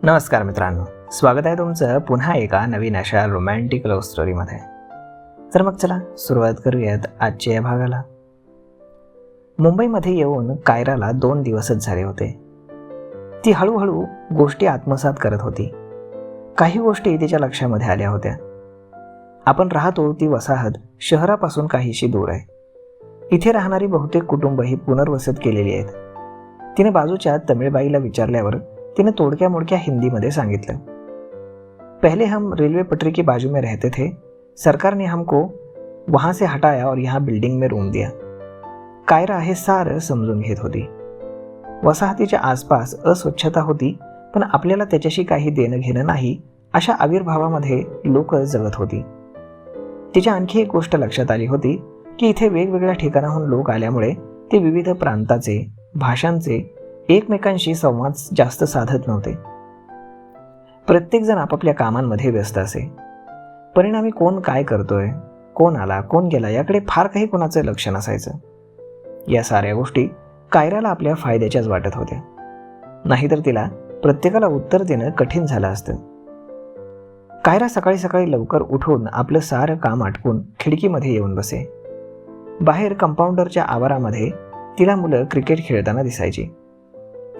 नमस्कार मित्रांनो, स्वागत आहे तुमचं पुन्हा एका नवीन अशा रोमॅन्टिक लव्ह स्टोरीमध्ये. तर मग चला सुरुवात करूयात आजच्या या भागाला. मुंबईमध्ये येऊन कायराला 2 दिवसच झाले होते. ती हळूहळू गोष्टी आत्मसात करत होती. काही गोष्टी तिच्या लक्षामध्ये आल्या होत्या. आपण राहतो ती वसाहत शहरापासून काहीशी दूर आहे. इथे राहणारी बहुतेक कुटुंब ही पुनर्वसित केलेली आहेत. तिने बाजूच्या तमिळबाईला विचारल्यावर तिने तोडक्या मोडक्या हिंदीमध्ये सांगितलं, पहले हम रेलवे पटरी की बाजू में रहते थे. सरकार ने हमको वहाँ से हटाया और यहाँ बिल्डिंग में रूम दिया. कायरा हे सारं समजून घेत होती. वसाहतीच्या आसपास अस्वच्छता होती, पण आपल्याला त्याच्याशी काही देणं घेणं नाही अशा आविर्भावामध्ये लोक जगत होती. तिच्या आणखी एक गोष्ट लक्षात आली होती की इथे वेगवेगळ्या ठिकाणाहून लोक आल्यामुळे ते विविध प्रांताचे, भाषांचे एकमेकांशी संवाद जास्त साधत नव्हते. प्रत्येकजण आपापल्या कामांमध्ये व्यस्त असे. परिणामी कोण काय करतोय, कोण आला कोण गेला याकडे फार काही कोणाचं लक्ष नसायचं. या साऱ्या गोष्टी कायराला आपल्या फायद्याच्याच वाटत होत्या. नाहीतर तिला प्रत्येकाला उत्तर देणं कठीण झालं असतं. कायरा सकाळी सकाळी लवकर उठून आपलं सारं काम आटपून खिडकीमध्ये येऊन बसे. बाहेर कंपाऊंडरच्या आवारामध्ये तिला मुलं क्रिकेट खेळताना दिसायची.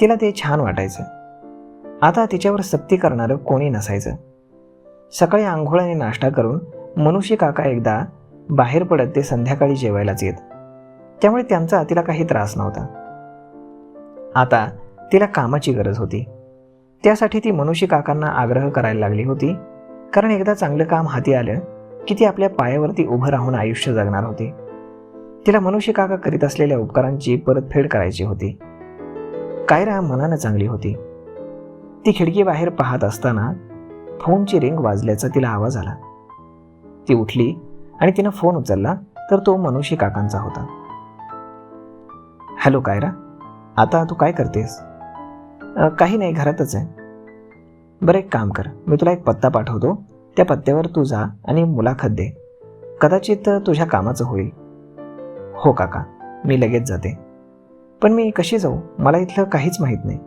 तिला ते छान वाटायचं. आता तिच्यावर सक्ती करणारं कोणी नसायचं. सकाळी आंघोळ आणि नाश्ता करून मनुष्य काका एकदा बाहेर पडत ते संध्याकाळी जेवायलाच येत. त्यामुळे त्यांचा तिला काही त्रास नव्हता. आता तिला कामाची गरज होती. त्यासाठी ती मनुष्य काकांना आग्रह करायला लागली होती, कारण एकदा चांगलं काम हाती आलं की ती आपल्या पायावरती उभं राहून आयुष्य जगणार होती. तिला मनुष्य काका करीत असलेल्या उपकारांची परतफेड करायची होती. कायरा मनानं चांगली होती. ती खिडकी बाहेर पाहत असताना फोनची रिंग वाजल्याचा तिला आवाज आला. ती उठली आणि तिनं फोन उचलला तर तो मनुष्य काकांचा होता. हॅलो कायरा, आता तू काय करतेस? काही नाही, घरातच आहे. बरं एक काम कर, मी तुला एक पत्ता पाठवतो. त्या पत्त्यावर तू जा आणि मुलाखत दे. कदाचित तुझ्या कामाचं होईल. हो काका, मी लगेच जाते. पण मी कशी जाऊ? मला इथलं काहीच माहीत नाही.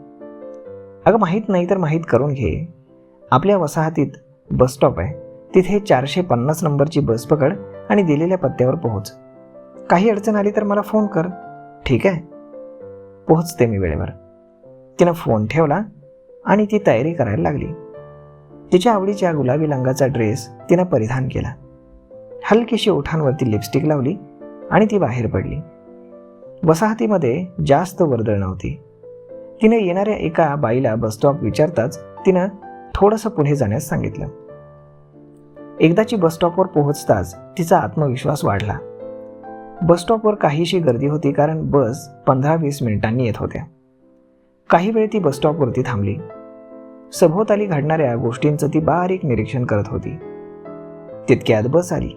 अगं माहीत नाही तर माहीत करून घे. आपल्या वसाहतीत बसस्टॉप आहे, तिथे 450 नंबरची बस पकड आणि दिलेल्या पत्त्यावर पोहोच. काही अडचण आली तर मला फोन कर, ठीक आहे? पोहोचते मी वेळेवर. तिनं फोन ठेवला आणि ती तयारी करायला लागली. तिच्या आवडीच्या गुलाबी रंगाचा ड्रेस तिनं परिधान केला. हलकीशी ओठांवरती लिपस्टिक लावली आणि ती बाहेर पडली. वसाहतीमध्ये जास्त वर्दळ नव्हती. तिने येणाऱ्या एका बाईला बसस्टॉप विचारताच तिनं थोडंसं पुढे जाण्यास सांगितलं. एकदाची बसस्टॉपवर पोहोचताच तिचा आत्मविश्वास वाढला. बसस्टॉपवर काहीशी गर्दी होती, कारण बस 15-20 मिनिटांनी येत होत्या. काही वेळ ती बसस्टॉपवरती थांबली. सभोवताली घडणाऱ्या गोष्टींचं ती बारीक निरीक्षण करत होती. तितक्यात बस आली.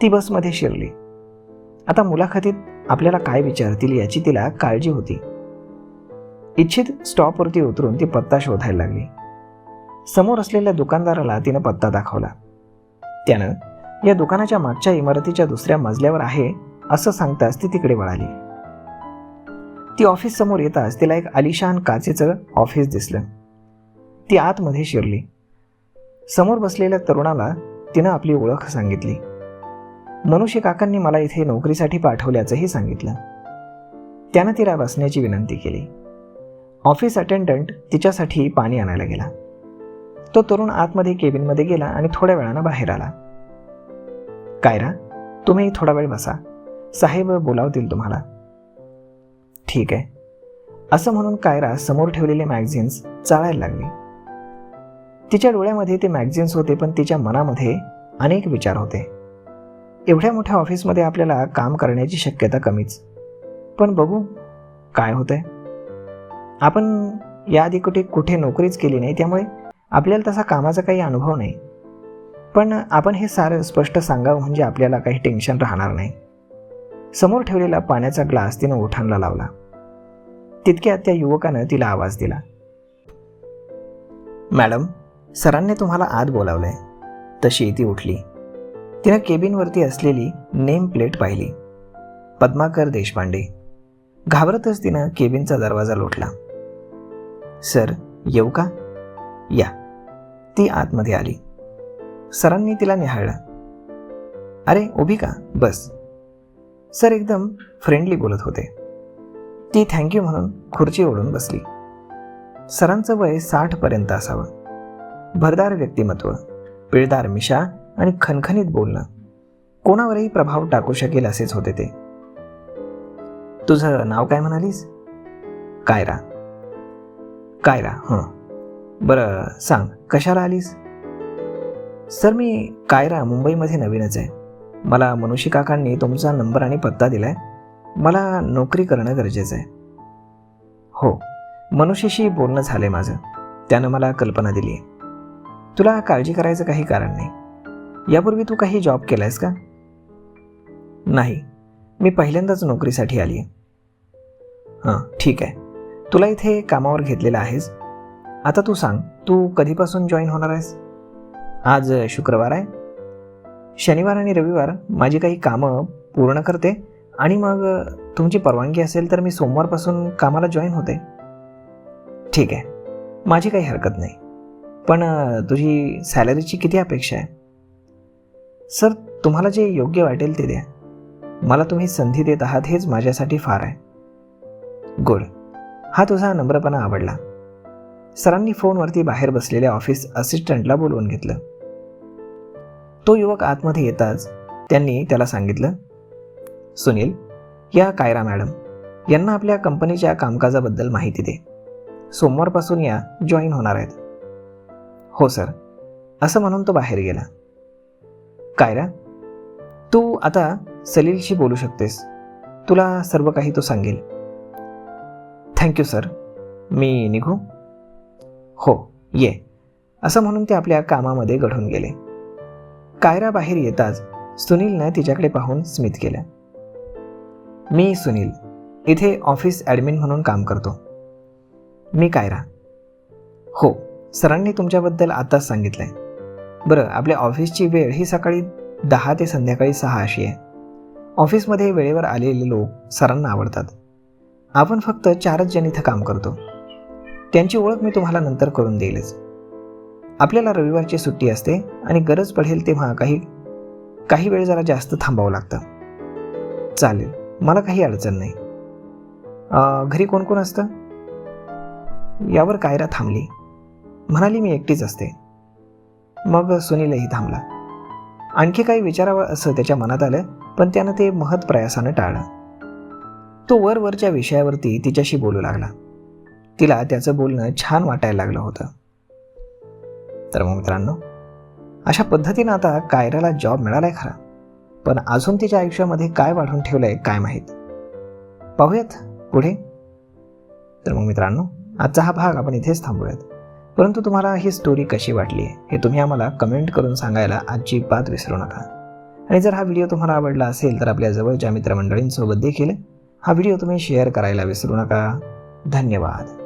ती बसमध्ये शिरली. आता मुलाखतीत आपल्याला काय विचारतील याची तिला काळजी होती. इच्छित स्टॉपवरती उतरून ती पत्ता शोधायला लागली. समोर असलेल्या दुकानदाराला तिनं पत्ता दाखवला. त्यानं या दुकानाच्या मागच्या इमारतीच्या दुसऱ्या मजल्यावर आहे असं सांगताच ती तिकडे वळाली. ती ऑफिस समोर येताच तिला एक आलिशान काचेचं ऑफिस दिसलं. ती आतमध्ये शिरली. समोर बसलेल्या तरुणाला तिनं आपली ओळख सांगितली. मनुष्य काकांनी मला इथे नोकरीसाठी पाठवल्याचंही सांगितलं. त्यानं तिला बसण्याची विनंती केली. ऑफिस अटेंडंट तिच्यासाठी पाणी आणायला गेला. तो तरुण आतमध्ये केबिनमध्ये गेला आणि थोड्या वेळानं बाहेर आला. कायरा, तुम्ही थोडा वेळ बसा, साहेब बोलावतील तुम्हाला. ठीक आहे, असं म्हणून कायरा समोर ठेवलेले मॅगझिन्स चाळायला लागली. तिच्या डोळ्यामध्ये ते मॅगझिन्स होते, पण तिच्या मनामध्ये अनेक विचार होते. एवढ्या मोठ्या ऑफिसमध्ये आपल्याला काम करण्याची शक्यता कमीच, पण बघू काय होतंय. आपण याआधी कुठे नोकरीच केली नाही, त्यामुळे आपल्याला तसा कामाचा काही अनुभव नाही. पण आपण हे सारं स्पष्ट सांगावं म्हणजे आपल्याला काही टेन्शन राहणार नाही. समोर ठेवलेला पाण्याचा ग्लास तिनं ओठांना लावला. तितक्यात त्या युवकानं तिला आवाज दिला. मॅडम, सरांनी तुम्हाला आत बोलावलंय. तशी ती उठली. तिनं केबिनवरती असलेली नेम प्लेट पाहिली, पद्माकर देशपांडे. घाबरतच तिनं केबिनचा दरवाजा लोटला. सर, येऊ का? या. ती आतमध्ये आली. सरांनी तिला निहाळलं. अरे उभी का, बस. सर एकदम फ्रेंडली बोलत होते. ती थँक्यू म्हणून खुर्ची ओढून बसली. सरांचं वय 60 पर्यंत असावं. भरदार व्यक्तिमत्व, पिळदार मिशा आणि खणखणीत बोलणं कोणावरही प्रभाव टाकू शकेल असेच होते ते. तुझं नाव काय म्हणालीस? कायरा. कायरा, हं. बरं सांग, कशाला आलीस? सर मी कायरा, मुंबईमध्ये नवीनच आहे. मला मनुषी काकांनी तुमचा नंबर आणि पत्ता दिलाय. मला नोकरी करणं गरजेचं आहे. हो, मनुष्यशी बोलणं झालंय माझं. त्यानं मला कल्पना दिली आहे. तुला काळजी करायचं काही कारण नाही. यापूर्वी तू काही जॉब केलायस का? नाही, मी पहिल्यांदाच नोकरीसाठी आली आहे. हां, ठीक आहे. तुला इथे कामावर घेतलेलं आहेस. आता तू सांग, तू कधीपासून जॉईन होणार आहेस? आज शुक्रवार आहे. शनिवार आणि रविवार माझी काही कामं पूर्ण करते आणि मग तुमची परवानगी असेल तर मी सोमवारपासून कामाला जॉईन होते. ठीक आहे, माझी काही हरकत नाही. पण तुझी सॅलरीची किती अपेक्षा आहे? सर तुम्हाला जे योग्य वाटेल ते द्या. मला तुम्ही संधी देत आहात हेच माझ्यासाठी फार आहे. गुड, हा तुझा नम्रपणा आवडला. सरांनी फोनवरती बाहेर बसलेल्या ऑफिस असिस्टंटला बोलवून घेतलं. तो युवक आतमध्ये येताच त्यांनी त्याला सांगितलं, सुनील, या कायरा मॅडम यांना आपल्या कंपनीच्या कामकाजाबद्दल माहिती दे. सोमवारपासून या जॉईन होणार आहेत. हो सर, असं म्हणून तो बाहेर गेला. कायरा, तू आता सलीलशी बोलू शकतेस. तुला सर्व काही तो सांगेल. थँक्यू सर, मी निघू? हो, ये. असं म्हणून ते आपल्या कामामध्ये गढून गेले. कायरा बाहेर येताच सुनीलनं तिच्याकडे पाहून स्मित केलं. मी सुनील, इथे ऑफिस ॲडमिन म्हणून काम करतो. मी कायरा. हो, सरांनी तुमच्याबद्दल आताच सांगितलंय. बरं, आपल्या ऑफिसची वेळ ही सकाळी 10 ते संध्याकाळी 6 अशी आहे. ऑफिसमध्ये वेळेवर आलेले लोक सरांना आवडतात. आपण फक्त 4च जण इथं काम करतो. त्यांची ओळख मी तुम्हाला नंतर करून देईलच. आपल्याला रविवारची सुट्टी असते आणि गरज पडेल तेव्हा काही वेळ जरा जास्त थांबावं लागतं. चालेल, मला काही अडचण नाही. घरी कोण कोण असतं? यावर कायरा थांबली. म्हणाली, मी एकटीच असते. मग सुनीलही थांबला. आणखी काही विचारावं असं त्याच्या मनात आलं, पण त्यानं ते महत् प्रयासानं टाळलं. तो वरवरच्या विषयावरती तिच्याशी बोलू लागला. तिला त्याचं बोलणं छान वाटायला लागलं होतं. तर मग मित्रांनो, अशा पद्धतीनं आता कायराला जॉब मिळालाय खरा, पण अजून तिच्या आयुष्यामध्ये काय वाढून ठेवलंय काय माहीत. पाहूयात पुढे. तर मग मित्रांनो, आजचा हा भाग आपण इथेच थांबूयात. परंतु तुम्हाला ही स्टोरी कशी वाटली हे तुम्ही आम्हाला कमेंट करून सांगायला अजिबात विसरू नका. आणि जर हा व्हिडिओ तुम्हाला आवडला असेल तर आपल्या जवळच्या मित्रमंडळींसोबत देखील हा व्हिडिओ तुम्ही शेअर करायला विसरू नका. धन्यवाद.